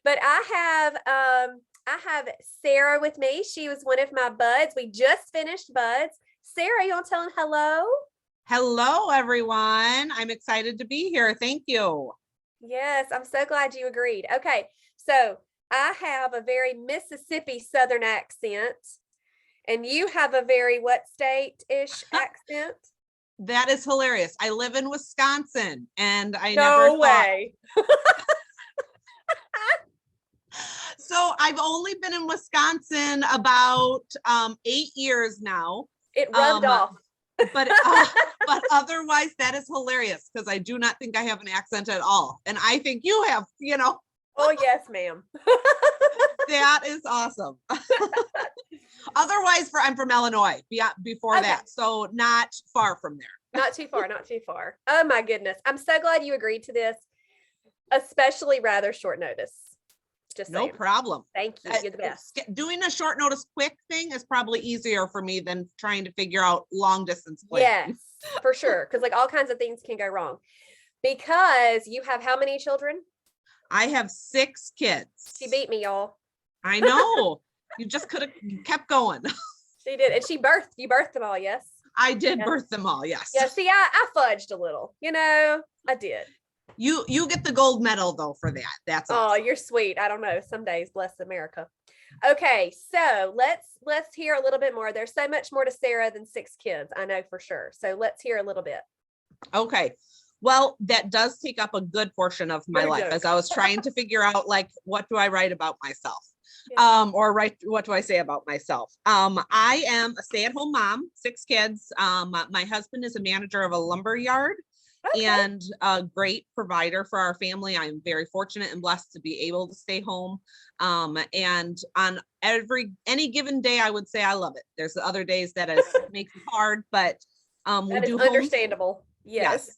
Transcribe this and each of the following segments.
But I have Sarah with me. She was one of my buds. We just finished buds. Sarah, you want to tell them hello? Hello, everyone. I'm excited to be here. Thank you. Yes, I'm so glad you agreed. Okay, so I have a very Mississippi Southern accent, and you have a very what state-ish accent? That is hilarious. I live in Wisconsin, and I No never thought. way. So I've only been in Wisconsin about 8 years now. It rubbed off. But otherwise, that is hilarious because I do not think I have an accent at all, and I think you have. Oh yes, ma'am. That is awesome. Otherwise, I'm from Illinois. Before Okay. that, so not far from there. Not too far, not too far. Oh my goodness. I'm so glad you agreed to this, especially rather short notice. Just No saying. problem. Thank you. You're the best. Doing a short notice quick thing is probably easier for me than trying to figure out long distance plans. Yes, for sure. Because like all kinds of things can go wrong. Because you have how many children? I have 6 kids. She beat me, y'all. I know. You just could have kept going. She did. And you birthed them all, yes? I did Yes. birth them all, yes. Yeah, see, I fudged a little, I did. You get the gold medal though for that. That's awesome. Oh, you're sweet. I don't know. Some days, bless America. Okay, so let's hear a little bit more. There's so much more to Sarah than 6 kids, I know for sure. So let's hear a little bit. Okay. Well, that does take up a good portion of my life as I was trying to figure out like what do I write about myself? Yeah. What do I say about myself? I am a stay-at-home mom, 6 kids. My husband is a manager of a lumber yard. Okay. And a great provider for our family. I'm very fortunate and blessed to be able to stay home. And on any given day, I would say I love it. There's the other days that makes it hard, but that is understandable. Yes.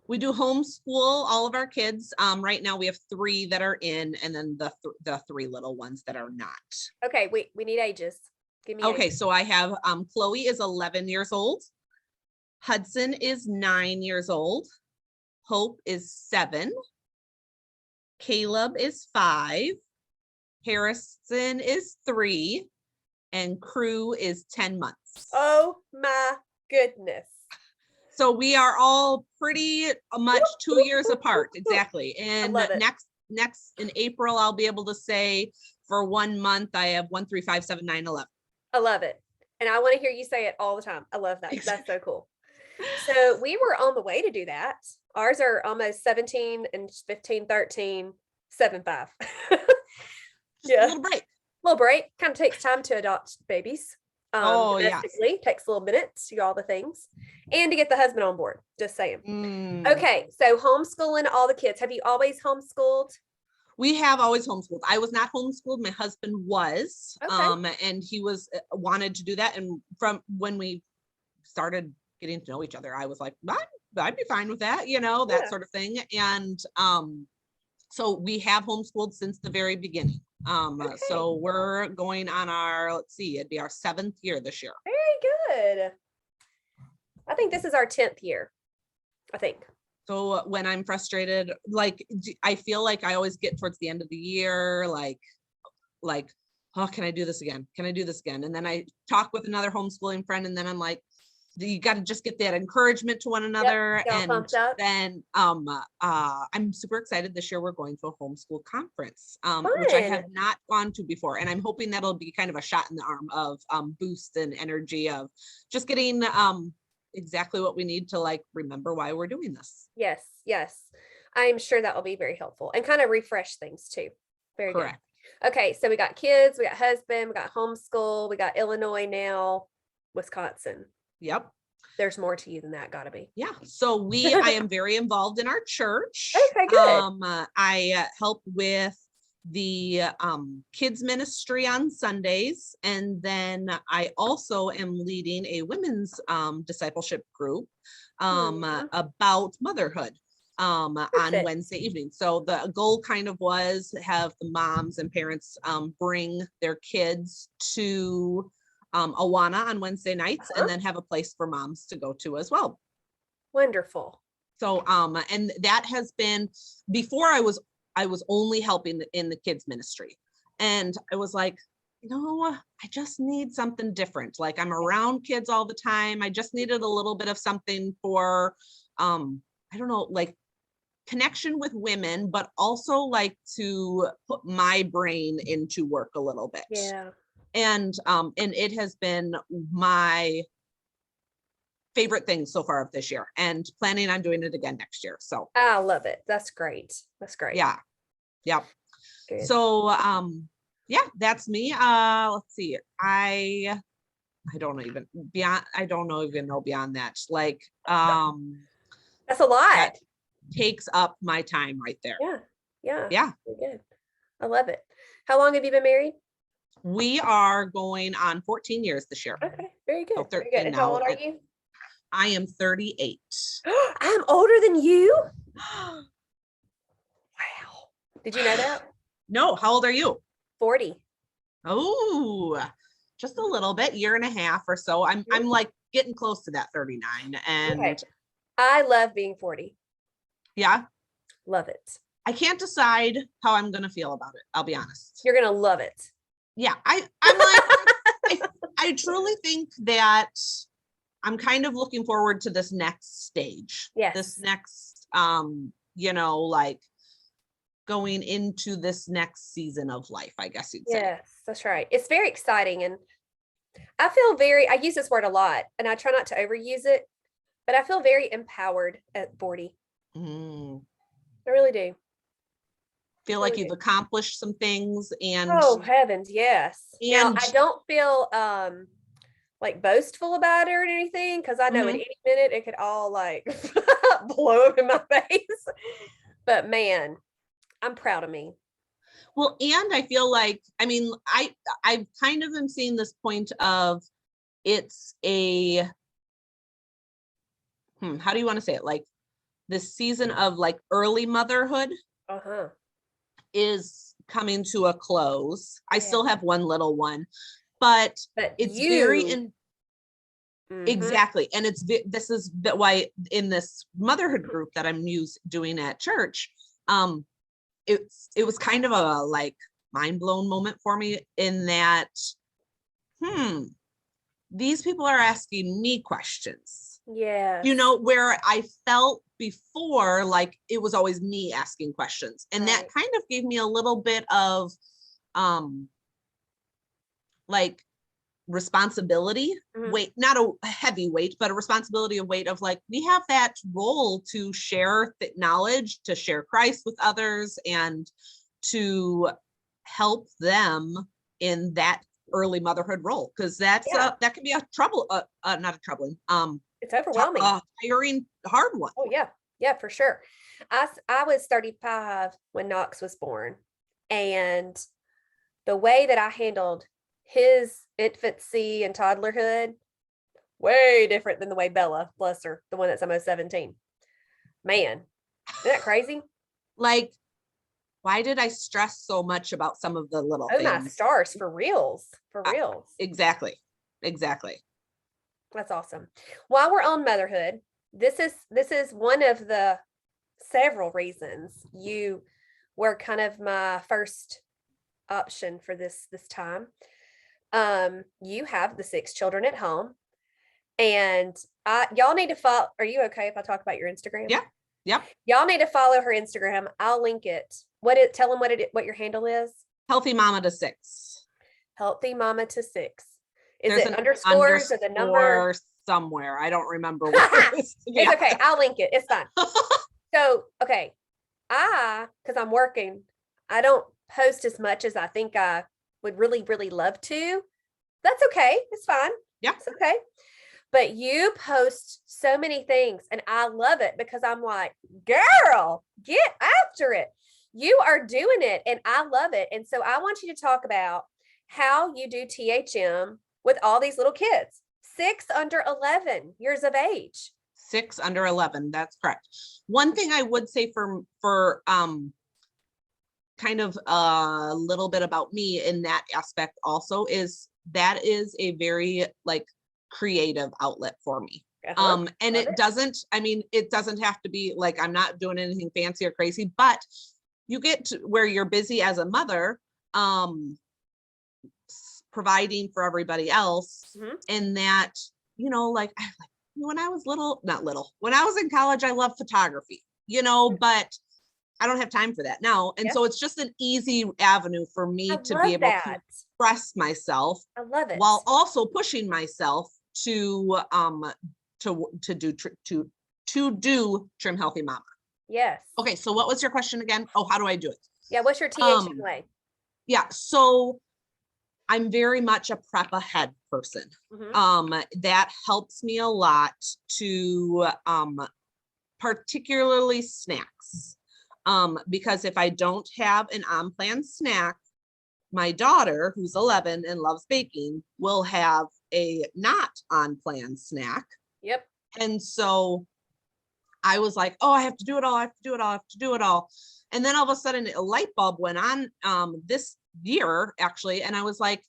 We do homeschool all of our kids. Right now we have 3 that are in, and then the 3 little ones that are not. Okay, we need ages. Give me Okay, ages. so I have Chloe is 11 years old. Hudson is 9 years old. Hope is 7. Caleb is 5. Harrison is 3. And Crew is 10 months. Oh my goodness. So we are all pretty much 2 years apart. Exactly. And next in April, I'll be able to say for 1 month, I have 1, 3, 5, 7, 9, 11. I love it. And I want to hear you say it all the time. I love that. That's so cool. So we were on the way to do that. Ours are almost 17 and 15, 13, 7, 5. Yeah. A little break. Kind of takes time to adopt babies. Domestically. Takes a little minute to do all the things. And to get the husband on board. Just saying. Okay. So homeschooling all the kids. Have you always homeschooled? We have always homeschooled. I was not homeschooled. My husband was, and he wanted to do that. And from when we started getting to know each other, I was like, I'd be fine with that, that sort of thing. And so we have homeschooled since the very beginning. So we're going on it'd be our 7th year this year. Very good. I think this is our 10th year, I think. So when I'm frustrated, like, I feel like I always get towards the end of the year, like, oh, can I do this again? Can I do this again? And then I talk with another homeschooling friend, and then I'm like, you got to just get that encouragement to one another. And then I'm super excited this year. We're going to a homeschool conference, which I have not gone to before. And I'm hoping that'll be kind of a shot in the arm of boost and energy of just getting exactly what we need to like remember why we're doing this. Yes. I'm sure that will be very helpful and kind of refresh things too. Very Correct. Good. Okay. So we got kids, we got husband, we got homeschool, we got Illinois now, Wisconsin. Yep. There's more to you than that, gotta be. Yeah. So I am very involved in our church. Okay, good. I help with the kids ministry on Sundays. And then I also am leading a women's discipleship group about motherhood on Wednesday evening. So the goal kind of was have the moms and parents bring their kids to Awana on Wednesday nights and then have a place for moms to go to as well. Wonderful. So and that has been before I was I was only helping in the kids ministry. And I was like, I just need something different. Like I'm around kids all the time. I just needed a little bit of something for, I don't know, like connection with women, but also like to put my brain into work a little bit. Yeah. And it has been my favorite thing so far of this year, and planning on doing it again next year. So I love it. That's great. That's great. yeah. Yep. Good. So yeah, that's me. Let's see. I don't even know beyond that. Like That's a lot. that takes up my time right there. Yeah. Yeah. Yeah. Very good. I love it. How long have you been married? We are going on 14 years this year. Okay. Very good. So Very 13 good. And how now. old are you? I am 38. I'm older than you. Wow. Did you know that? No, how old are you? 40. Oh, just a little bit, year and a half or so. I'm like getting close to that 39. And Okay. I love being 40. yeah, Love it. I can't decide how I'm gonna feel about it. I'll be honest. You're gonna love it. Yeah, I'm like, I truly think that I'm kind of looking forward to this next stage. Yes. This next, like going into this next season of life, I guess you'd say. Yes, that's right. It's very exciting. And I use this word a lot and I try not to overuse it, but I feel very empowered at 40. Mm. I really do. Feel like you've accomplished some things, and oh heavens, yes. And now I don't feel like boastful about it or anything, because I know at any minute it could all like blow up in my face. But man, I'm proud of me. Well, and I feel like, I mean, I kind of am seeing this point of it's a how do you want to say it? Like this season of like early motherhood is coming to a close. I still have one little one, but it's exactly. And this is why in this motherhood group that I'm doing at church, it was kind of a like mind blown moment for me in that, these people are asking me questions. Yeah. Where I felt before, like it was always me asking questions. And that kind of gave me a little bit of like responsibility, weight, not a heavy weight, but a responsibility of weight of like, we have that role to share knowledge, to share Christ with others, and to help them in that early motherhood role. Cause that's that can be not a troubling, it's overwhelming, tiring, hard one. Oh yeah. Yeah, for sure. I was 35 when Knox was born, and the way that I handled his infancy and toddlerhood, way different than the way Bella, bless her, the one that's almost 17. Man, isn't that crazy? Like, why did I stress so much about some of the little things? My stars, for reals. For reals. Exactly. That's awesome. While we're on motherhood, this is one of the several reasons you were kind of my first option for this time. You have the 6 children at home, and y'all need to follow. Are you okay if I talk about your Instagram? Yeah. Y'all need to follow her Instagram. I'll link it. Tell them what your handle is. Healthy Mama to 6. Healthy Mama to 6. Is There's it underscores or the number? Somewhere. I don't remember what it is. It's okay. I'll link it. It's fine. So, okay. Because I'm working, I don't post as much as I think I would really, really love to. That's okay. It's fine. Yeah. It's okay. But you post so many things, and I love it because I'm like, girl, get after it. You are doing it, and I love it. And so I want you to talk about how you do THM with all these little kids, 6 under 11 years of age. 6 under 11. That's correct. One thing I would say for kind of a little bit about me in that aspect also is that is a very like creative outlet for me. And it doesn't have to be like, I'm not doing anything fancy or crazy, but you get to where you're busy as a mother, providing for everybody else. And that, like when I was when I was in college, I loved photography, but I don't have time for that now. And so it's just an easy avenue for me to be able to express myself. I love it. While also pushing myself to do Trim Healthy Mama. Yes. Okay. So what was your question again? Oh, how do I do it? Yeah. What's your THM way? Yeah. So I'm very much a prep ahead person. That helps me a lot to, particularly snacks. Because if I don't have an on-plan snack, my daughter, who's 11 and loves baking, will have a not on-plan snack. Yep. And so I was like, oh, I have to do it all. I have to do it all. I have to do it all. And then all of a sudden a light bulb went on this year, actually. And I was like,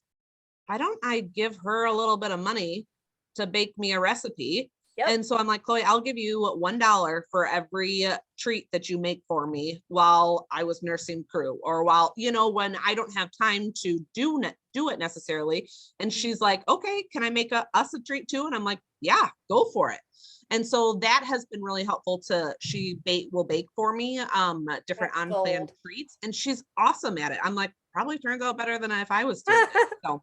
why don't I give her a little bit of money to bake me a recipe? Yep. And so I'm like, Chloe, I'll give you $1 for every treat that you make for me while I was nursing Crew, or while, when I don't have time to do it necessarily. And she's like, okay, can I make us a treat too? And I'm like, yeah, go for it. And so that has been really helpful she will bake for me, different unplanned treats. And she's awesome at it. I'm like, probably turns out better than if I was doing it. So,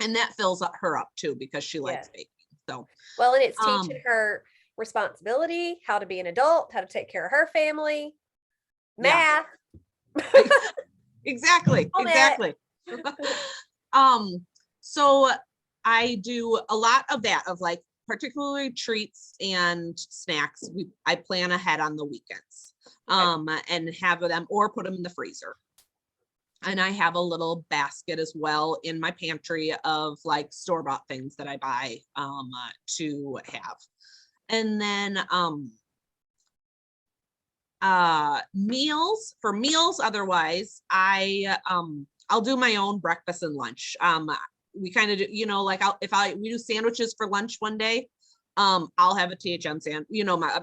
and that fills her up too, because she likes baking. So, well, and it's teaching her responsibility, how to be an adult, how to take care of her family, math. Exactly. So I do a lot of that, of like particularly treats and snacks. I plan ahead on the weekends, and have them or put them in the freezer. And I have a little basket as well in my pantry of like store-bought things that I buy to have. And then meals otherwise, I'll do my own breakfast and lunch. We kind of do, like we do sandwiches for lunch one day, I'll have a THM sandwich,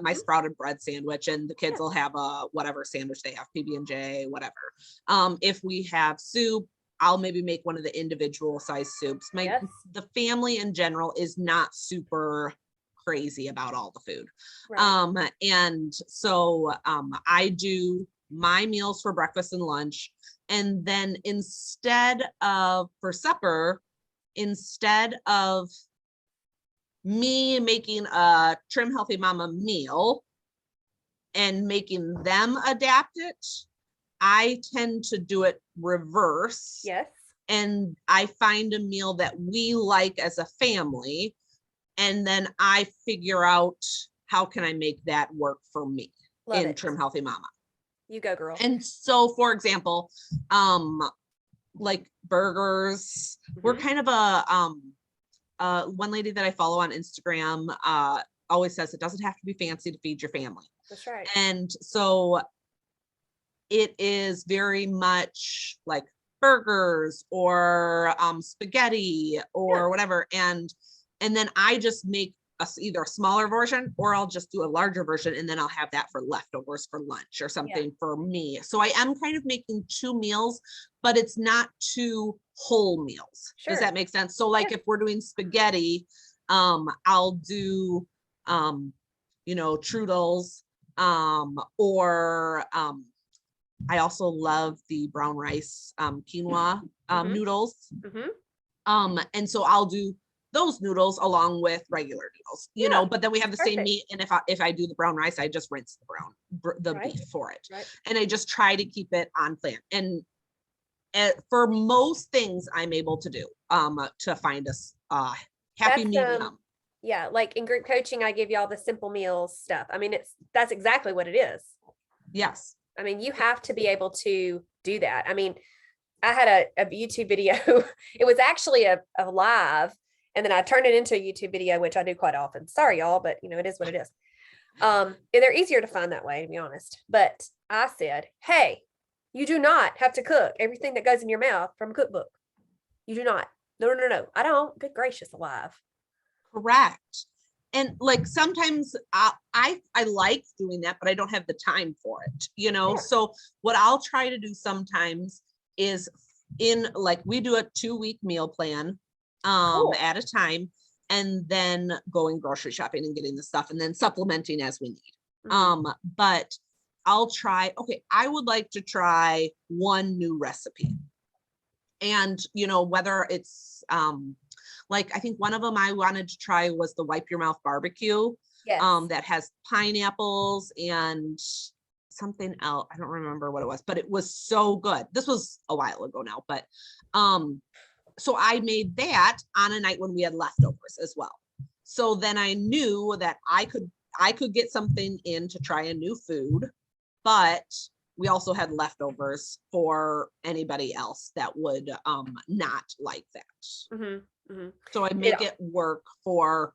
my sprouted bread sandwich, and the kids will have a whatever sandwich they have, PB&J, whatever. If we have soup, I'll maybe make one of the individual size soups. The family in general is not super crazy about all the food. Right. And so I do my meals for breakfast and lunch. And then for supper, instead of me making a Trim Healthy Mama meal and making them adapt it, I tend to do it reverse. Yes. And I find a meal that we like as a family, and then I figure out how can I make that work for me. Love it. Trim Healthy Mama. You go, girl. And so, for example, like burgers, we're kind of one lady that I follow on Instagram always says it doesn't have to be fancy to feed your family. That's right. And so it is very much like burgers or spaghetti or whatever. And then I just make either a smaller version, or I'll just do a larger version, and then I'll have that for leftovers for lunch or something for me. So I am kind of making 2 meals, but it's not 2 whole meals. Sure. Does that make sense? So like if we're doing spaghetti, I'll do, Trudels, or I also love the brown rice quinoa noodles. And so I'll do those noodles along with regular noodles, but then we have the same meat. And if I do the brown rice, I just rinse the beef for it. Right. And I just try to keep it on plan. And for most things I'm able to do to find a happy medium. Yeah. Like in group coaching, I give y'all the simple meals stuff. I mean, that's exactly what it is. Yes. I mean, you have to be able to do that. I mean, I had a YouTube video. It was actually a live, and then I turned it into a YouTube video, which I do quite often. Sorry, y'all, but it is what it is. They're easier to find that way, to be honest. But I said, hey, you do not have to cook everything that goes in your mouth from a cookbook. You do not. No. I don't. Good gracious alive. Correct. and like sometimes I like doing that, but I don't have the time for it, you know? Yeah. So what I'll try to do sometimes is in like, we do a 2-week meal plan Cool. at a time, and then going grocery shopping and getting the stuff and then supplementing as we need. Mhm. But I'll try, okay, I would like to try one new recipe. And, you know, whether it's, like, I think one of them I wanted to try was the wipe your mouth barbecue, Yes. that has pineapples and something else. I don't remember what it was, but it was so good. This was a while ago now, but, so I made that on a night when we had leftovers as well. So then I knew that I could get something in to try a new food, but we also had leftovers for anybody else that would not like that. Mhm. Mhm. So I make it work for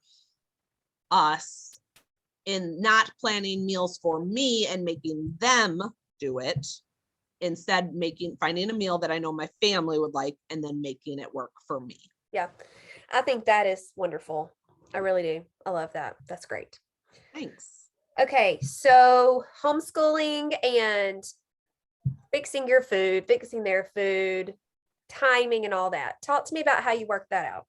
us in not planning meals for me and making them do it. Instead, finding a meal that I know my family would like and then making it work for me. Yeah. I think that is wonderful. I really do. I love that. That's great. Thanks. Okay, so homeschooling and fixing your food, fixing their food, timing and all that. Talk to me about how you work that out.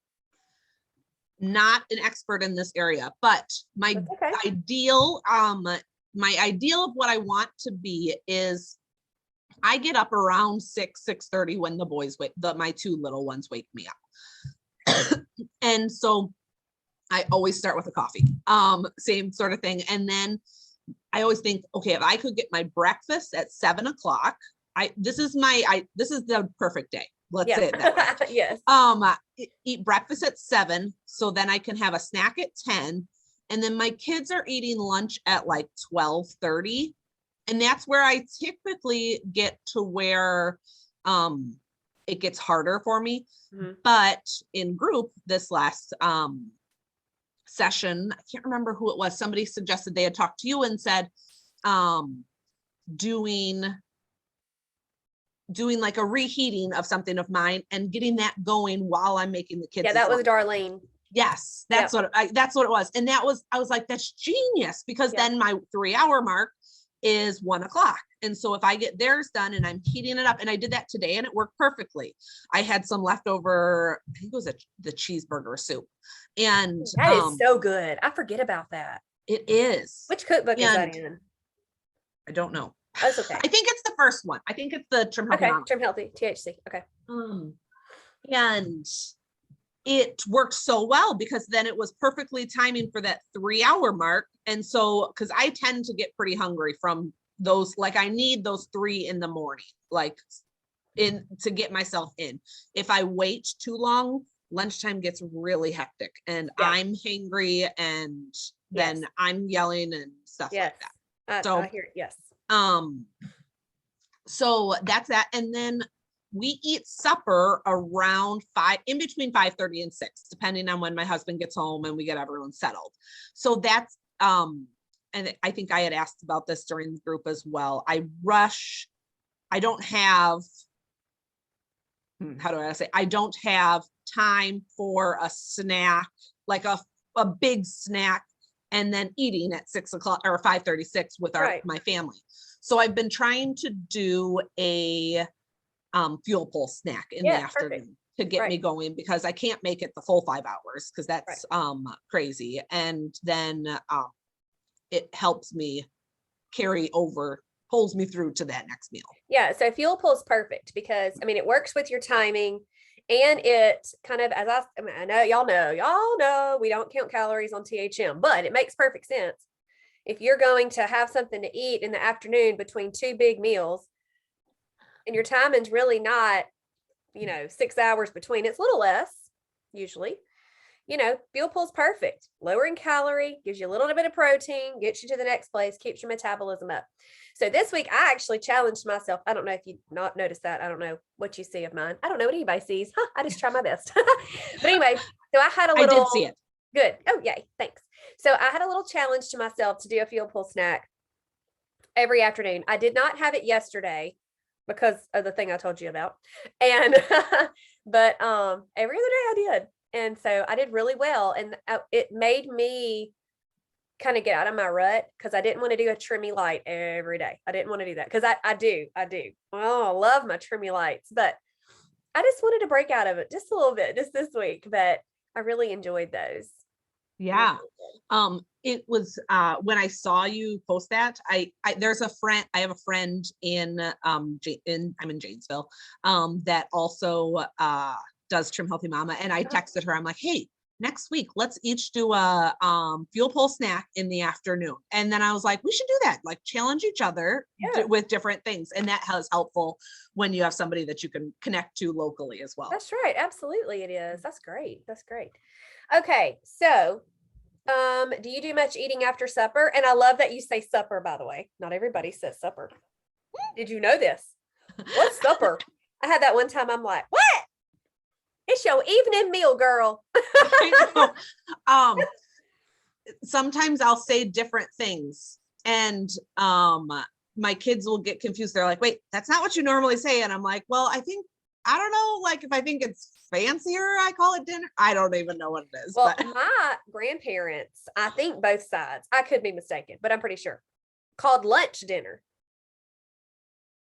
Not an expert in this area, but my That's okay. ideal, my ideal of what I want to be is I get up around 6:30 when the boys my 2 little ones wake me up. And so I always start with a coffee, same sort of thing. And then I always think, okay, if I could get my breakfast at 7:00, this is the perfect day. Let's say it that way. Yes. Eat breakfast at 7, so then I can have a snack at 10, and then my kids are eating lunch at like 12:30, and that's where I typically get to where it gets harder for me. Mhm. But in group this last session, I can't remember who it was, somebody suggested they had talked to you and said doing like a reheating of something of mine and getting that going while I'm making the kids. Yeah, that was Darlene. Yes, that's what it was. And I was like, that's genius, because then my 3-hour mark is 1:00. And so if I get theirs done and I'm heating it up, and I did that today and it worked perfectly. I had some leftover, I think it was the cheeseburger soup. And that is so good. I forget about that. It is. Which cookbook is that in? I don't know. That's okay. I think it's the first one. I think it's the Trim Healthy. Okay, Trim Healthy, THC. Okay. And it worked so well because then it was perfectly timing for that 3-hour mark. And so, because I tend to get pretty hungry from those, like I need those 3 in the morning, like to get myself in. If I wait too long, lunchtime gets really hectic and I'm hangry, and then I'm yelling and stuff like that. So I hear it. Yes. So that's that. And then we eat supper around 5, in between 5:30 and 6, depending on when my husband gets home and we get everyone settled. So that's, and I think I had asked about this during the group as well. I don't have, I don't have time for a snack, like a big snack, and then eating at 6:00 or 5:36 with my family. So I've been trying to do a fuel pulse snack in the afternoon to get me going, because I can't make it the full 5 hours because that's crazy. And then it helps me pulls me through to that next meal. Yeah, so fuel pulse perfect because I mean it works with your timing, and it kind of, I know y'all know we don't count calories on THM, but it makes perfect sense. If you're going to have something to eat in the afternoon between 2 big meals, and your timing's really not, 6 hours between, it's a little less usually. Fuel pulse perfect. Lower in calorie, gives you a little bit of protein, gets you to the next place, keeps your metabolism up. So this week I actually challenged myself. I don't know if you not noticed that. I don't know what you see of mine. I don't know what anybody sees. I just try my best. But anyway, so I had a little. I did see it. Good. Oh, yay. Thanks. So I had a little challenge to myself to do a fuel pulse snack every afternoon. I did not have it yesterday because of the thing I told you about. And, but every other day I did. And so I did really well. And it made me kind of get out of my rut because I didn't want to do a trimmy light every day. I didn't want to do that because I do. Oh, I love my trimmy lights, but I just wanted to break out of it just a little bit just this week, but I really enjoyed those. Yeah. It was when I saw you post that, I there's a friend, I have a friend in I'm in Janesville that also does Trim Healthy Mama, and I texted her, I'm like, hey, next week let's each do a fuel pole snack in the afternoon. And then I was like, we should do that, like challenge each other with different things, and that is helpful when you have somebody that you can connect to locally as well. That's right, absolutely it is. That's great. Okay, so do you do much eating after supper? And I love that you say supper, by the way. Not everybody says supper. Did you know this? What's supper? I had that one time, I'm like, what? It's your evening meal, girl. I know. Sometimes I'll say different things, and my kids will get confused. They're like, wait, that's not what you normally say. And I'm like, well, I don't know, like if I think it's fancier, I call it dinner. I don't even know what it is. Well, but my grandparents, I think both sides, I could be mistaken, but I'm pretty sure, called lunch dinner.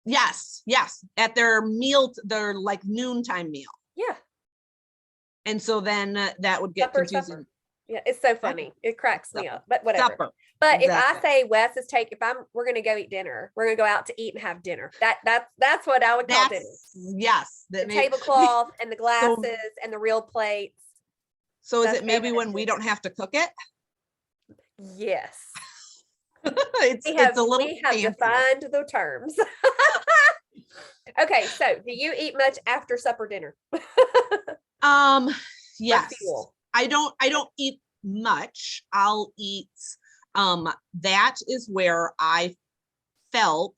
Yes. At their like noontime meal. Yeah. And so then that would get confusing. Yeah, it's so funny. It cracks me up, but whatever. Supper. But exactly. If I say Wes is we're going to go eat dinner, we're going to go out to eat and have dinner. That's what I would call dinner. Yes. The tablecloth and the glasses and the real plates. So is it maybe when we don't have to cook it? Yes. It's a little we have defined the terms. Okay, so do you eat much after supper dinner? Yes. I don't eat much. I'll eat that is where I felt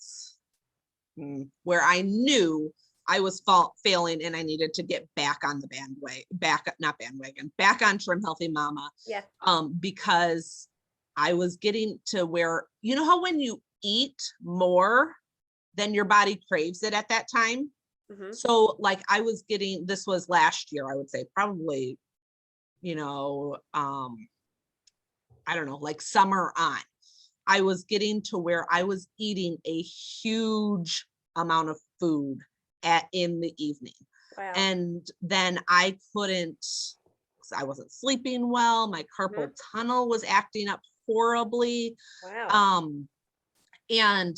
where I knew I was failing and I needed to get back on the back on Trim Healthy Mama. Yeah. Because I was getting to where, you know how when you eat more, then your body craves it at that time. Mm-hmm. So like this was last year, I would say probably, I don't know, like summer on, I was getting to where I was eating a huge amount of food in the evening. Wow. And then I wasn't sleeping well. My carpal tunnel was acting up horribly. Wow. And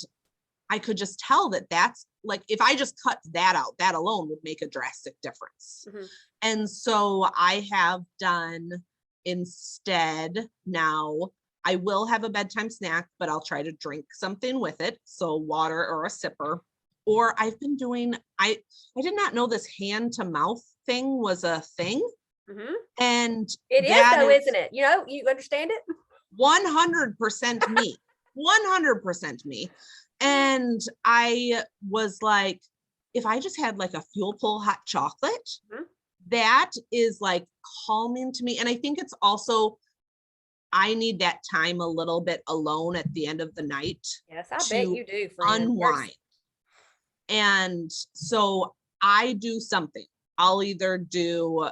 I could just tell that's like, if I just cut that out, that alone would make a drastic difference. Mm-hmm. And so I have done instead now, I will have a bedtime snack, but I'll try to drink something with it. So water or a sipper, or I've been doing, I did not know this hand to mouth thing was a thing. Mm-hmm. And it is though, isn't it? You understand it? 100% me, 100% me. And I was like, if I just had like a fuel pole hot chocolate, mm-hmm. that is like calming to me. And I think it's also, I need that time a little bit alone at the end of the night. Yes, I bet you do. Unwind. And so I do something. I'll either do,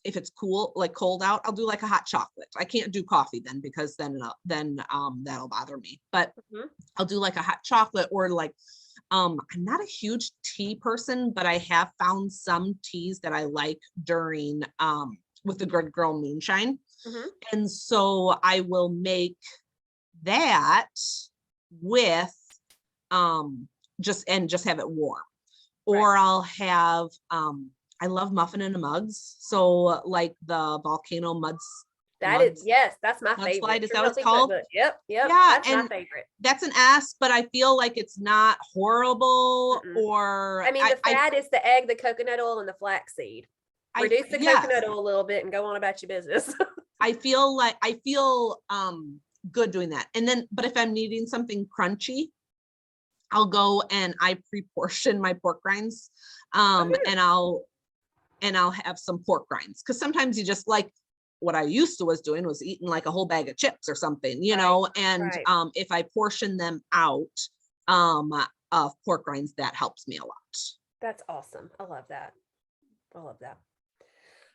if it's cold out, I'll do like a hot chocolate. I can't do coffee then because then that'll bother me. But mm-hmm. I'll do like a hot chocolate, or like, I'm not a huge tea person, but I have found some teas that I like during, with the Good Girl Moonshine. Mm-hmm. And so I will make that with, just have it warm. Right. Or I'll have, I love muffin in the mugs. So like the volcano muds. That's my favorite. Is that what it's called? Yep. Yeah, that's my favorite. That's an S, but I feel like it's not horrible. Mm-mm. Or I mean, the fat is the egg, the coconut oil, and the flaxseed. Reduce the coconut oil a little bit and go on about your business. I feel good doing that. And then, but if I'm needing something crunchy, I'll go and I pre-portion my pork rinds. And I'll have some pork rinds. Cause sometimes you just like, what I used to was eating like a whole bag of chips or something, and if I portion them out of pork rinds, that helps me a lot. That's awesome. I love that.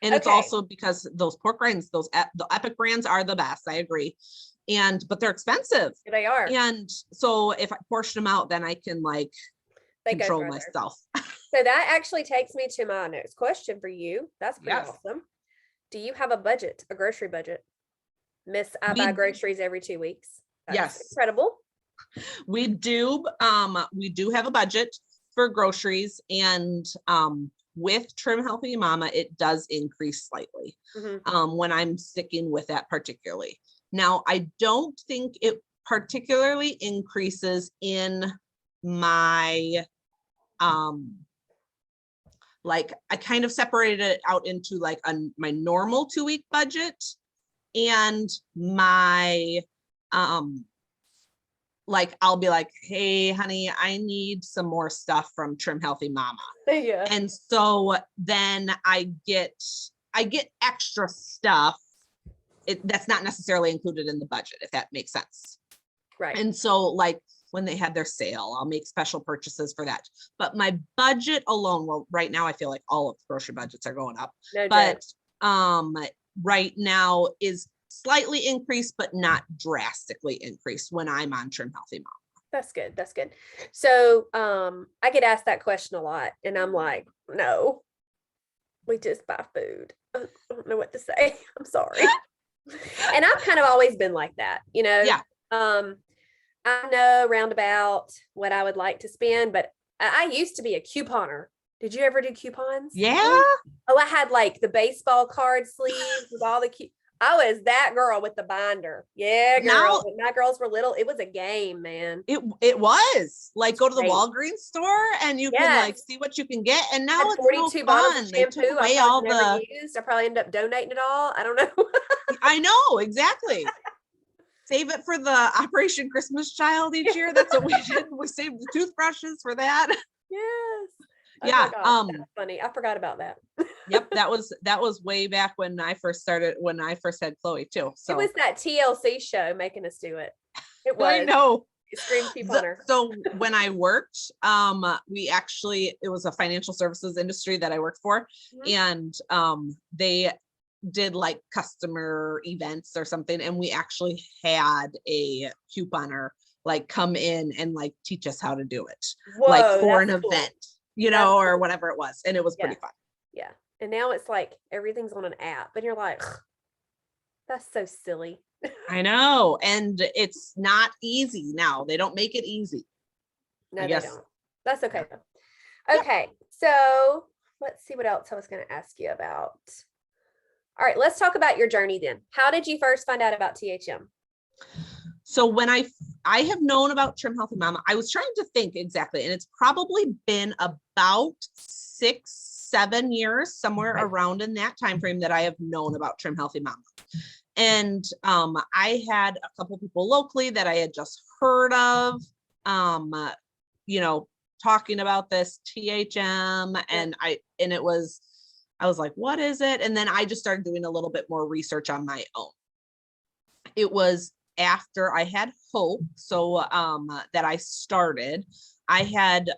And it's Okay. also because those pork rinds, the Epic brands are the best. I agree. But they're expensive. They are. And so if I portion them out, then I can like They go control further. myself. So that actually takes me to my next question for you. That's pretty Yes. awesome. Do you have a budget, a grocery budget? Miss, I We- buy groceries every 2 weeks. That's Yes. incredible. We do have a budget for groceries, and with Trim Healthy Mama, it does increase slightly when I'm sticking with that particularly. Now, I don't think it particularly increases in my like I kind of separated it out into like my normal 2-week budget and my like I'll be like, hey honey, I need some more stuff from Trim Healthy Mama. Yeah. And so then I get extra stuff. That's not necessarily included in the budget, if that makes sense. Right. And so like when they had their sale, I'll make special purchases for that. But my budget alone, well, right now I feel like all of the grocery budgets are going up. No But joke. right now is slightly increased, but not drastically increased when I'm on Trim Healthy Mama. That's good. That's good. So I get asked that question a lot, and I'm like, no, we just buy food. I don't know what to say. I'm sorry. And I've kind of always been like that, you know. Yeah. I know roundabout what I would like to spend, but I used to be a couponer. Did you ever do coupons? Yeah. Oh, I had like the baseball card sleeves with all the I was that girl with the binder. Yeah, girl. Now- When my girls were little, it was a game, man. It was like go to the Great. Walgreens store and you can Yes. like see what you can get. And now Had it's 42 no bottles fun. of They took shampoo. away I all probably never the. used. I probably ended up donating it all. I don't know. I know exactly. Save it for the Operation Christmas Child each year. That's what we did. We saved the toothbrushes for that. Yes. Oh Yeah, my gosh, that's funny. I forgot about that. Yep, that was way back when I first had Chloe too. So It was that TLC show making us do it. It was. I know. Extreme couponer. So when I worked, it was a financial services industry that I worked for, and they did like customer events or something, and we actually had a couponer like come in and like teach us how to do it. Whoa, like for an that's cool. event, you know, or whatever it was, and it was pretty fun. Yeah. And now it's like everything's on an app, and you're like, that's so silly. I know, and it's not easy now. They don't make it easy. No, I they guess. don't. That's okay though. Okay, so let's see what else I was going to ask you about. All right, let's talk about your journey then. How did you first find out about THM? So when I have known about Trim Healthy Mama, I was trying to think exactly, and it's probably been about 6-7 years, somewhere around in that time frame that I have known about Trim Healthy Mama. And I had a couple people locally that I had just heard of, you know, talking about this THM, and I was like, what is it? And then I just started doing a little bit more research on my own. It was after I had Hope, so that I started. I had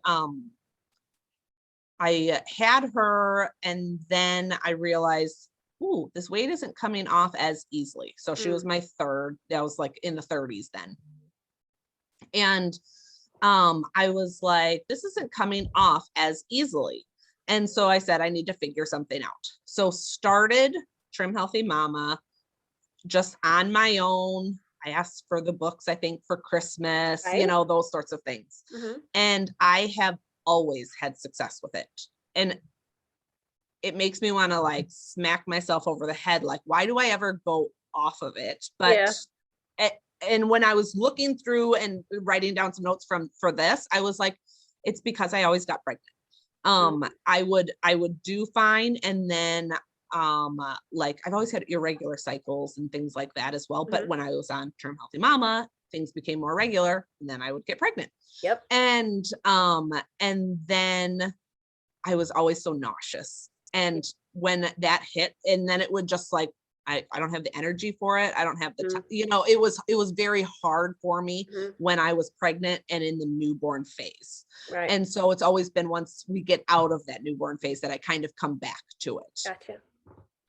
her, and then I realized, ooh, this weight isn't coming off as easily. So she was my third. That was like in the 30s then. And I was like, this isn't coming off as easily. And so I said, I need to figure something out. So started Trim Healthy Mama just on my own. I asked for the books, I think, for Christmas, you know, those sorts of things. And I have always had success with it. And it makes me want to like smack myself over the head. Like, why do I ever go off of it? But, and when I was looking through and writing down some notes for this, I was like, it's because I always got pregnant. I would do fine. And then, like I've always had irregular cycles and things like that as well. But when I was on Trim Healthy Mama, things became more regular, and then I would get pregnant. Yep. And then I was always so nauseous. And when that hit, and then it would just like, I don't have the energy for it. I don't have the time, you know, it was very hard for me when I was pregnant and in the newborn phase. Right. And so it's always been once we get out of that newborn phase that I kind of come back to it. Gotcha.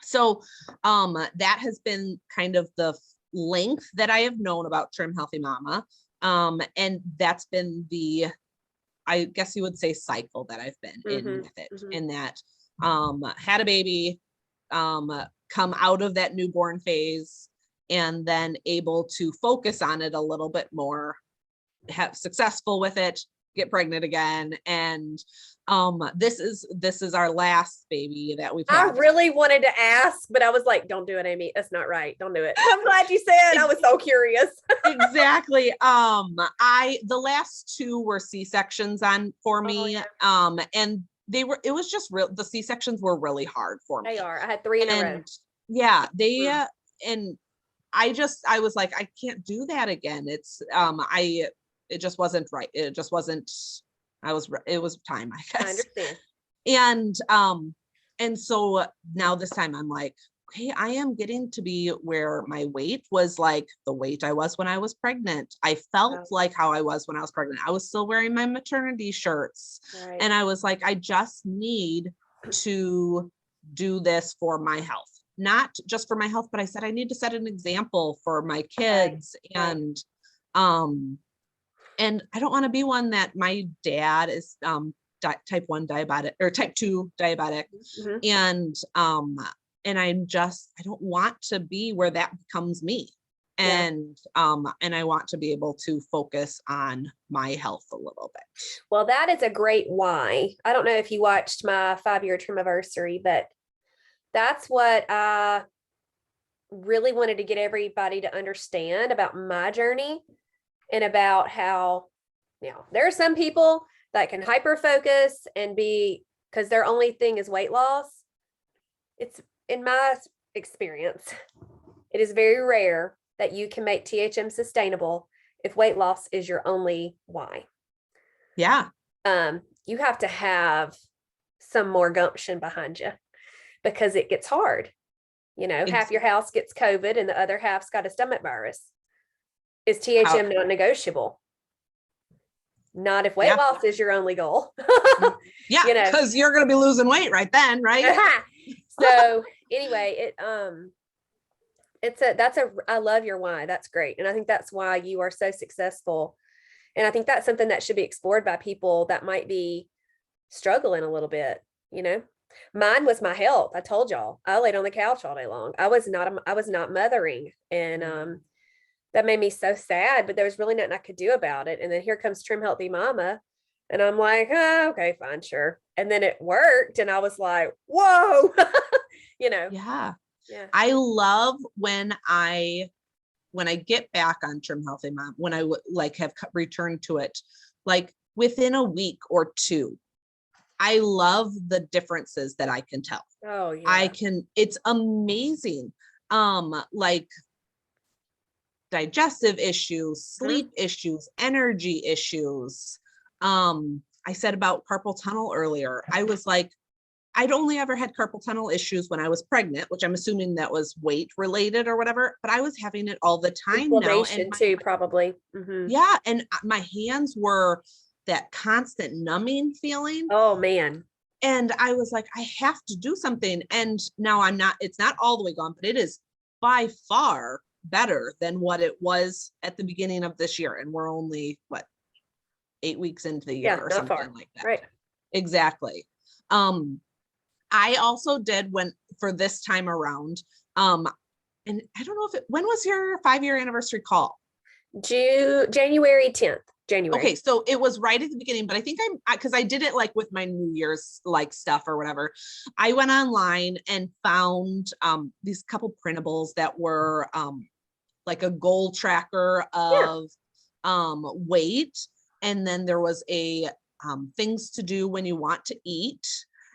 So that has been kind of the length that I have known about Trim Healthy Mama. And that's been the, I guess you would say, cycle that I've been in with it, in that had a baby, come out of that newborn phase, and then able to focus on it a little bit more, have successful with it, get pregnant again. And this is our last baby that we've had. I really wanted to ask, but I was like, don't do it, Amy. That's not right. Don't do it. I'm glad you said. I was so curious. Exactly. The last two were C-sections for me. Oh, yeah. And it was just real, the C-sections were really hard for me. They are. I had 3 in a row. Yeah, and I was like, I can't do that again. It just wasn't right. It just wasn't, it was time, I guess. I understand. And so now this time I'm like, okay, I am getting to be where my weight was like the weight I was when I was pregnant. I felt like how I was when I was pregnant. I was still wearing my maternity shirts. Right. And I was like, I just need to do this for my health. Not just for my health, but I said I need to set an example for my kids. Right. And I don't want to be one that my dad is type 1 diabetic or type 2 diabetic. And I don't want to be where that becomes me. And I want to be able to focus on my health a little bit. Well, that is a great why. I don't know if you watched my 5-year Trimiversary, but that's what I really wanted to get everybody to understand about my journey, and about how, there are some people that can hyper focus and because their only thing is weight loss. It's, in my experience, it is very rare that you can make THM sustainable if weight loss is your only why. Yeah. You have to have some more gumption behind you, because it gets hard. Half your house gets COVID and the other half's got a stomach virus. Is THM not negotiable? Not if weight loss is your only goal. Yeah, because you're going to be losing weight right then, right? So anyway, I love your why. That's great. And I think that's why you are so successful. And I think that's something that should be explored by people that might be struggling a little bit. Mine was my health. I told y'all, I laid on the couch all day long. I was not mothering. And, that made me so sad, but there was really nothing I could do about it. And then here comes Trim Healthy Mama. And I'm like, oh, okay, fine, sure. And then it worked. And I was like, whoa, Yeah. I love when I get back on Trim Healthy Mom, when I have returned to it, like within a week or two, I love the differences that I can tell. Oh yeah. It's amazing. Like digestive issues, sleep issues, energy issues. I said about carpal tunnel earlier. I was like, I'd only ever had carpal tunnel issues when I was pregnant, which I'm assuming that was weight related or whatever, but I was having it all the time now. And too, probably. Yeah. And my hands were that constant numbing feeling. Oh man. And I was like, I have to do something. And now it's not all the way gone, but it is by far better than what it was at the beginning of this year. And we're only 8 weeks into the year or something like that. Right. Exactly. I also did for this time around, and I don't know when was your 5-year anniversary call? January 10th. Okay, so it was right at the beginning, but I think because I did it like with my New Year's stuff or whatever. I went online and found these couple printables that were like a goal tracker of weight, and then there was a things to do when you want to eat.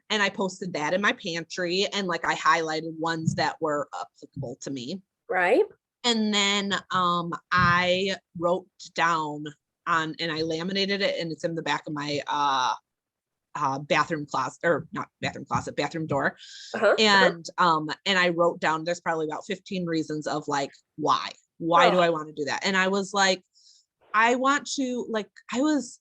And I posted that in my pantry, and I highlighted ones that were applicable to me. Right. And then I wrote down and I laminated it, and it's in the back of my bathroom closet, or not bathroom closet, bathroom door. And I wrote down, there's probably about 15 reasons of why do I want to do that? And I was like, I want to, I was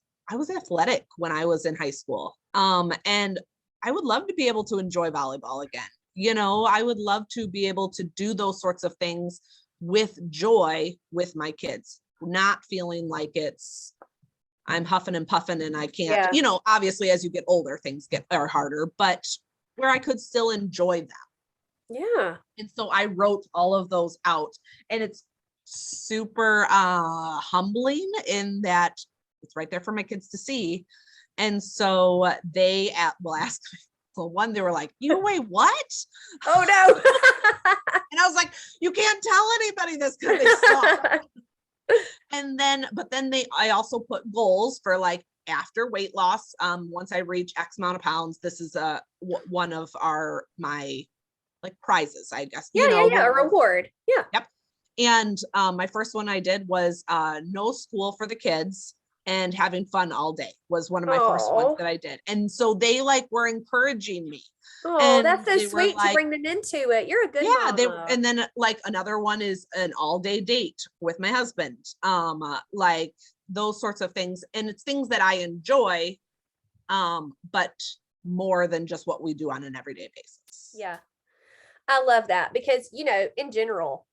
athletic when I was in high school. And I would love to be able to enjoy volleyball again. You know, I would love to be able to do those sorts of things with joy with my kids, not feeling like I'm huffing and puffing and I can't, Yeah. you know, obviously as you get older, things are harder, but where I could still enjoy them. Yeah. And so I wrote all of those out, and it's super humbling in that it's right there for my kids to see. And so they will ask me, well, one, they were like, you weigh what? Oh no. And I was like, you can't tell anybody this because they saw. And then, but then I also put goals for like after weight loss. Once I reach X amount of pounds, this is one of my like prizes, I guess. Yeah, a reward. Yeah. Yep. And my first one I did was no school for the kids and having fun all day was one of my first ones that I did. And so they like were encouraging me. Oh, and that's so sweet to bring them into it. You're a good mama. And then like another one is an all-day date with my husband. Like those sorts of things. And it's things that I enjoy, but more than just what we do on an everyday basis. Yeah. I love that because, you know, in general,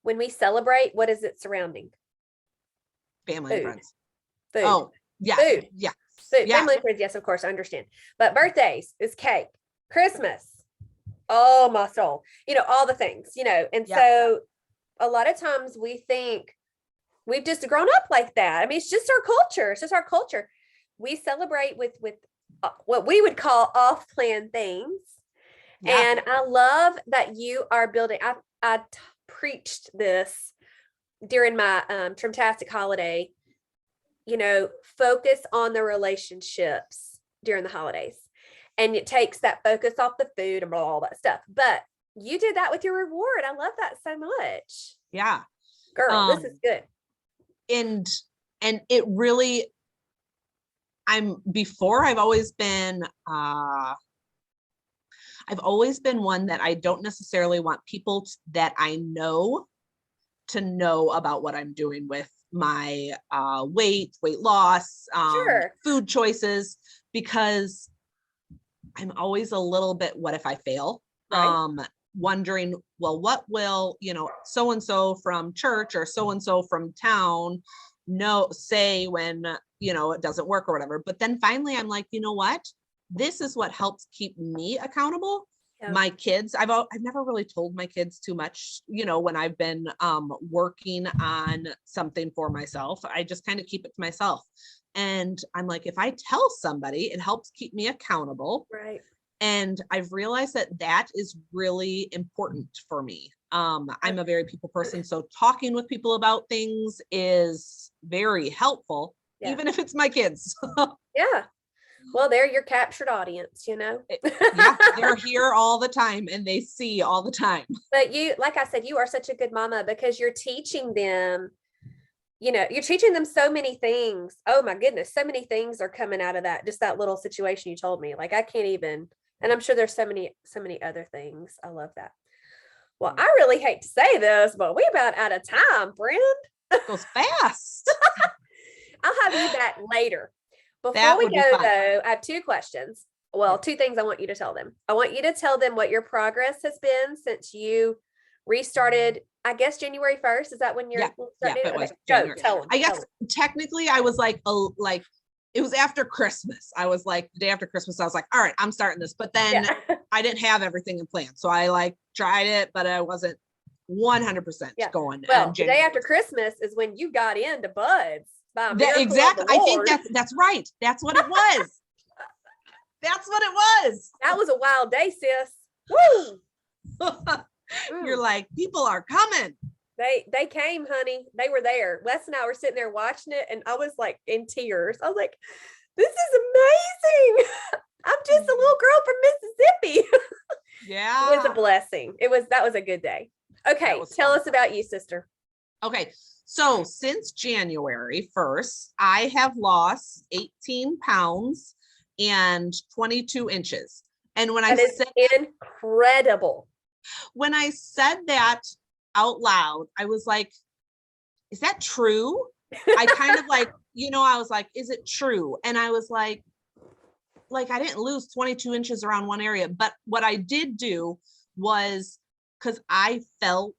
when we celebrate, what is it surrounding? Family and friends. Food. Oh, yeah. Food. Yeah. Food. Yeah. Family and friends. Yes, of course. I understand. But birthdays is cake. Christmas. Oh, my soul. You know, all the things, you know. And so a lot of times we think we've just grown up like that. I mean, it's just our culture. It's just our culture. We celebrate with what we would call off-plan things. Yeah. And I love that you are building. I preached this during my Trimtastic holiday, you know, focus on the relationships during the holidays. And it takes that focus off the food and all that stuff. But you did that with your reward. I love that so much. Yeah. Girl, this is good. And it really, I've always been one that I don't necessarily want people that I know to know about what I'm doing with my weight loss, food choices, because I'm always a little bit, what if I fail? Right. Wondering, well, what will, you know, so-and-so from church or so-and-so from town say when, you know, it doesn't work or whatever. But then finally I'm like, you know what? This is what helps keep me accountable. Yeah. My kids, I've never really told my kids too much, you know, when I've been working on something for myself. I just kind of keep it to myself. And I'm like, if I tell somebody, it helps keep me accountable. Right. And I've realized that is really important for me. I'm a very people person. So talking with people about things is very helpful, even if it's my kids. Yeah. Well, they're your captured audience, you know? Yeah, they're here all the time and they see all the time. But you, like I said, you are such a good mama because you're teaching them, you know, you're teaching them so many things. Oh my goodness. So many things are coming out of that. Just that little situation you told me. Like I can't even, and I'm sure there's so many other things. I love that. Well, I really hate to say this, but we about out of time, friend. It goes fast. I'll have you back later. Before we go, though, I have two questions. Well, two things I want you to tell them. I want you to tell them what your progress has been since you restarted, I guess, January 1st. Is that when you're starting? Yeah, it was January. Tell them. I guess technically I was like, it was after Christmas. I was like, the day after Christmas, I was like, all right, I'm starting this. But then I didn't have everything in plan. So I like tried it, but I wasn't 100% going. Well, the day after Christmas is when you got into buds. Exactly. I think that's right. That's what it was. That's what it was. That was a wild day, sis. Woo! You're like, people are coming. They came, honey. They were there. Wes and I were sitting there watching it, and I was like in tears. I was like, this is amazing. I'm just a little girl from Mississippi. Yeah. It was a blessing. That was a good day. Okay. Tell us about you, sister. Okay. So since January 1st, I have lost 18 pounds and 22 inches. And when I said incredible. When I said that out loud, I was like, is that true? I kind of like, you know, I was like, is it true? And I was like, I didn't lose 22 inches around one area, but what I did do was because I felt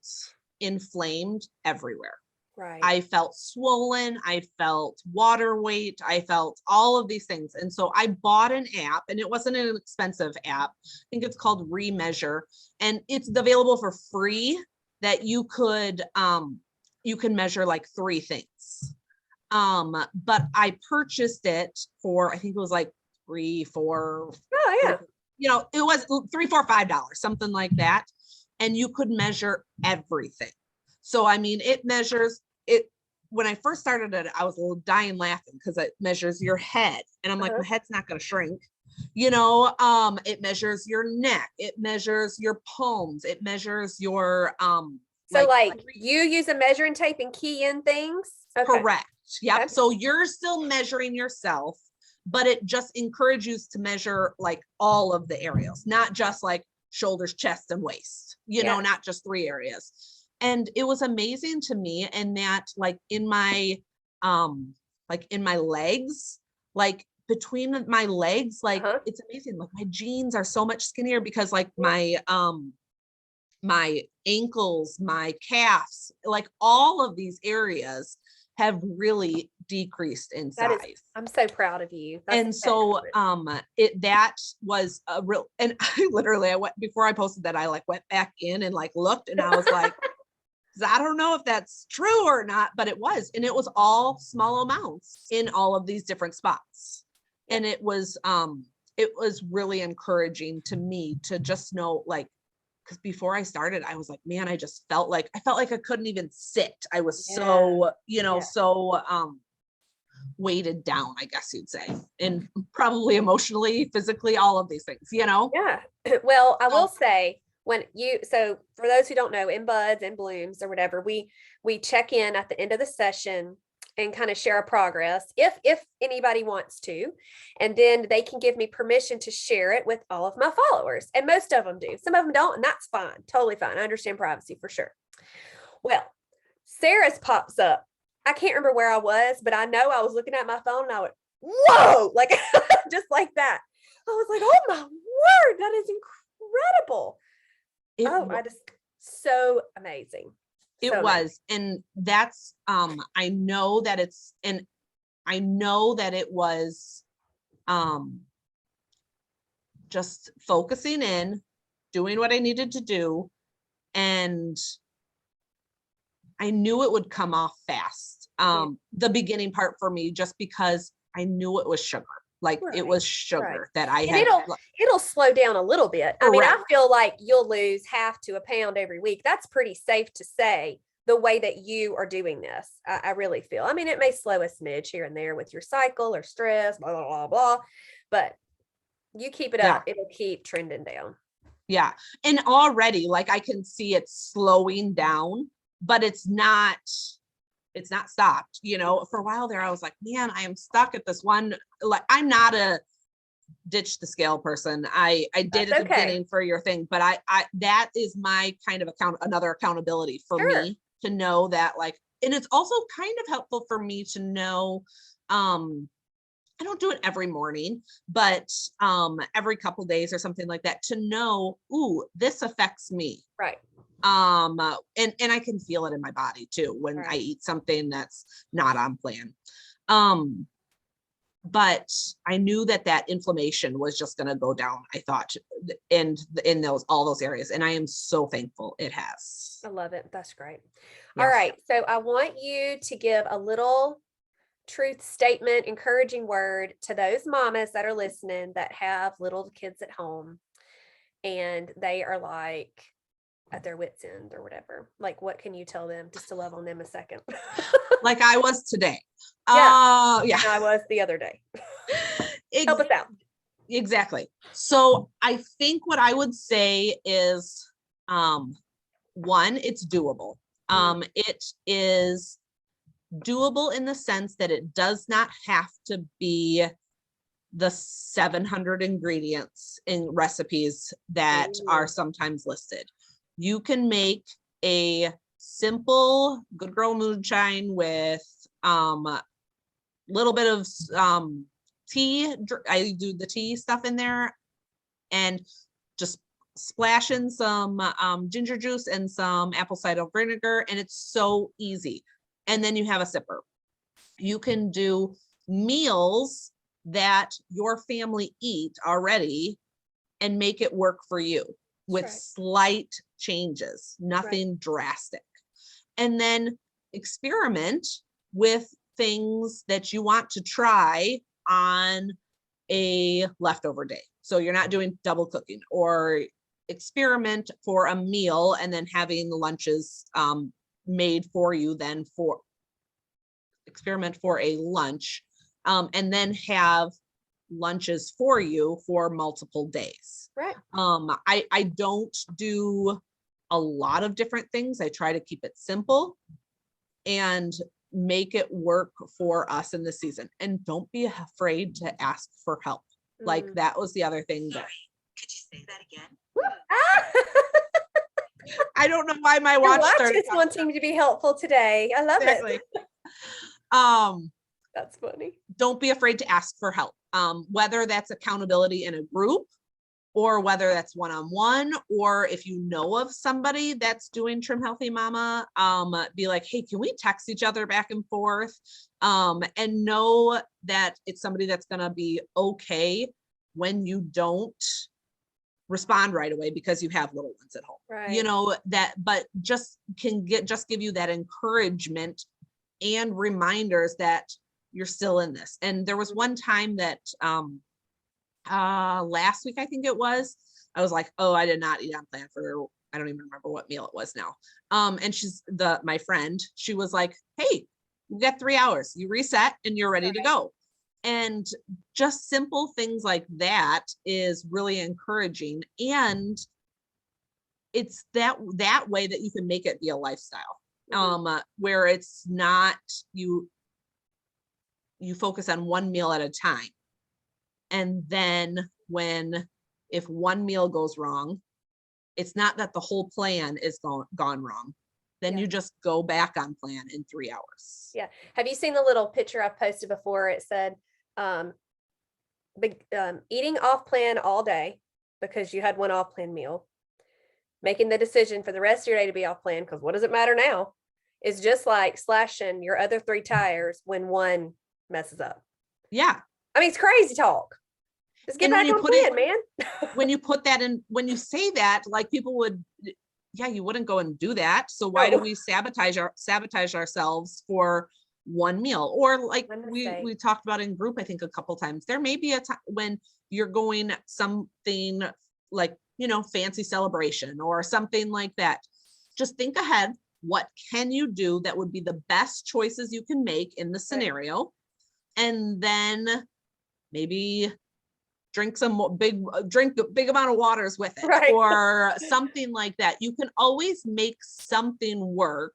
inflamed everywhere. Right. I felt swollen. I felt water weight. I felt all of these things. And so I bought an app, and it wasn't an expensive app. I think it's called Remeasure, and it's available for free that you can measure like 3 things. But I purchased it for, I think it was like 3, 4, Oh yeah. it was $3, $4, $5, something like that. And you could measure everything. So, I mean, it measures it. When I first started it, I was a little dying laughing because it measures your head. And I'm like, my head's not going to shrink. It measures your neck. It measures your palms. It measures your, so like you use a measuring tape and key in things? Okay. Correct. Yep. Okay. So you're still measuring yourself, but it just encourages you to measure like all of the areas, not just like shoulders, chest, and waist, not just 3 areas. And it was amazing to me. And that like in my legs, like between my legs, like it's amazing. Like my jeans are so much skinnier because like my ankles, my calves, like all of these areas have really decreased in size. I'm so proud of you. That's and so that was a real, and I went, before I posted that, I like went back in and like looked, and I was like, I don't know if that's true or not, but it was, and it was all small amounts in all of these different spots. And it was really encouraging to me to just know, like, because before I started, I was like, man, I felt like I couldn't even sit. I was so weighted down, I guess you'd say, and probably emotionally, physically, all of these things, Yeah. Well, I will say, so for those who don't know, in Buds and Blooms or whatever, we check in at the end of the session and kind of share a progress if anybody wants to, and then they can give me permission to share it with all of my followers, and most of them do. Some of them don't, and that's fine, totally fine. I understand privacy for sure. Well, Sarah's pops up. I can't remember where I was, but I know I was looking at my phone and I went, whoa, like just like that. I was like, oh my word, that is incredible. So amazing. It was. And that's, I know that it was, just focusing in, doing what I needed to do. And I knew it would come off fast. The beginning part for me, just because I knew it was sugar. Like it was sugar that I had. It'll slow down a little bit. I mean, I feel like you'll lose half to a pound every week. That's pretty safe to say, the way that you are doing this. I really feel. I mean, it may slow a smidge here and there with your cycle or stress, blah, blah, blah, blah. But you keep it up, it'll keep trending down. Yeah. And already, like, I can see it slowing down, but it's not stopped. For a while there, I was like, man, I am stuck at this one. Like, I'm not a ditch the scale person. I did at the beginning for your thing, but I that is my kind of another accountability for me to know that, like, and it's also kind of helpful for me to know, I don't do it every morning, but every couple days or something like that, to know, ooh, this affects me. Right. And I can feel it in my body too when I eat something that's not on plan. But I knew that inflammation was just going to go down, I thought, in all those areas. And I am so thankful it has. I love it. That's great. Yes. All right. So I want you to give a little truth statement, encouraging word to those mamas that are listening that have little kids at home and they are like at their wits' end or whatever. Like, what can you tell them just to love on them a second? Like I was today. Yeah. I was the other day. Help us out. Exactly. So I think what I would say is, one, it's doable. It is doable in the sense that it does not have to be the 700 ingredients in recipes that are sometimes listed. You can make a simple good girl moonshine with little bit of tea. I do the tea stuff in there and just splash in some ginger juice and some apple cider vinegar, and it's so easy. And then you have a sipper. You can do meals that your family eat already and make it work for you with slight changes, nothing drastic. And then experiment with things that you want to try on a leftover day. So you're not doing double cooking, or experiment for a meal and then having the lunches made for you, then for experiment for a lunch, and then have lunches for you for multiple days. Right. I don't do a lot of different things. I try to keep it simple and make it work for us in the season. And don't be afraid to ask for help. Like that was the other thing. That, Could you say that again? I don't know why my Your watch watch started. is wanting to be helpful today. I love Exactly. it. That's funny. Don't be afraid to ask for help. Whether that's accountability in a group, or whether that's one-on-one, or if you know of somebody that's doing Trim Healthy Mama, be like, hey, can we text each other back and forth? And know that it's somebody that's gonna be okay when you don't respond right away because you have little ones at home. Right. You know, that, but just give you that encouragement and reminders that you're still in this. And there was one time that last week, I think it was, I was like, oh, I did not eat on plan for, I don't even remember what meal it was now. And my friend, she was like, hey, you got 3 hours, you reset and you're ready to go. And just simple things like that is really encouraging. And it's that way that you can make it be a lifestyle, where it's not, you focus on one meal at a time. And then if one meal goes wrong, it's not that the whole plan is gone wrong. Then you just go back on plan in 3 hours. Yeah. Have you seen the little picture I've posted before? It said, eating off plan all day because you had one off plan meal, making the decision for the rest of your day to be off plan, because what does it matter now, is just like slashing your other 3 tires when one messes up. Yeah. I mean, it's crazy talk. Just get back on plan, man. When you put that in, when you say that, like people would, you wouldn't go and do that. So why do we sabotage ourselves for one meal? Or like we talked about in group, I think a couple times, there may be a time when you're going something like, fancy celebration or something like that. Just think ahead. What can you do that would be the best choices you can make in the scenario? And then maybe drink a big amount of waters with it, or something like that. You can always make something work,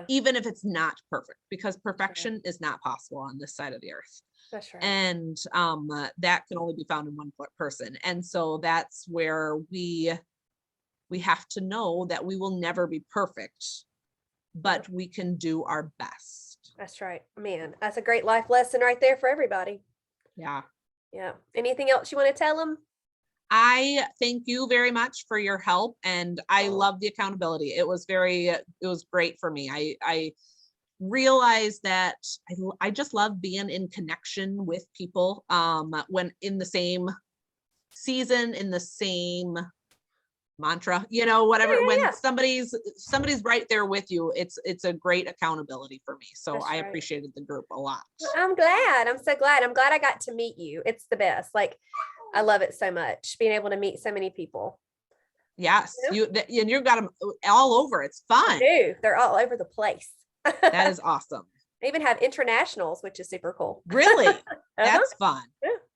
even if it's not perfect, because perfection is not possible on this side of the earth. That's right. And that can only be found in one person. And so that's where we have to know that we will never be perfect, but we can do our best. That's right, man. That's a great life lesson right there for everybody. Yeah. Yeah. Anything else you want to tell them? I thank you very much for your help, and I love the accountability. It was great for me. I realized that I just love being in connection with people when in the same season, in the same mantra, whatever. Somebody's right there with you, it's a great accountability for me. So I appreciated the group a lot. I'm glad. I'm so glad. I'm glad I got to meet you. It's the best. Like, I love it so much, being able to meet so many people. Yes, you've got them all over. It's fun. I do. They're all over the place. That is awesome. They even have internationals, which is super cool. Really? That's fun.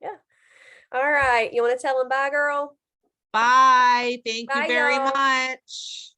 Yeah. All right. You want to tell them bye, girl? Bye. Thank you Bye, very y'all. much.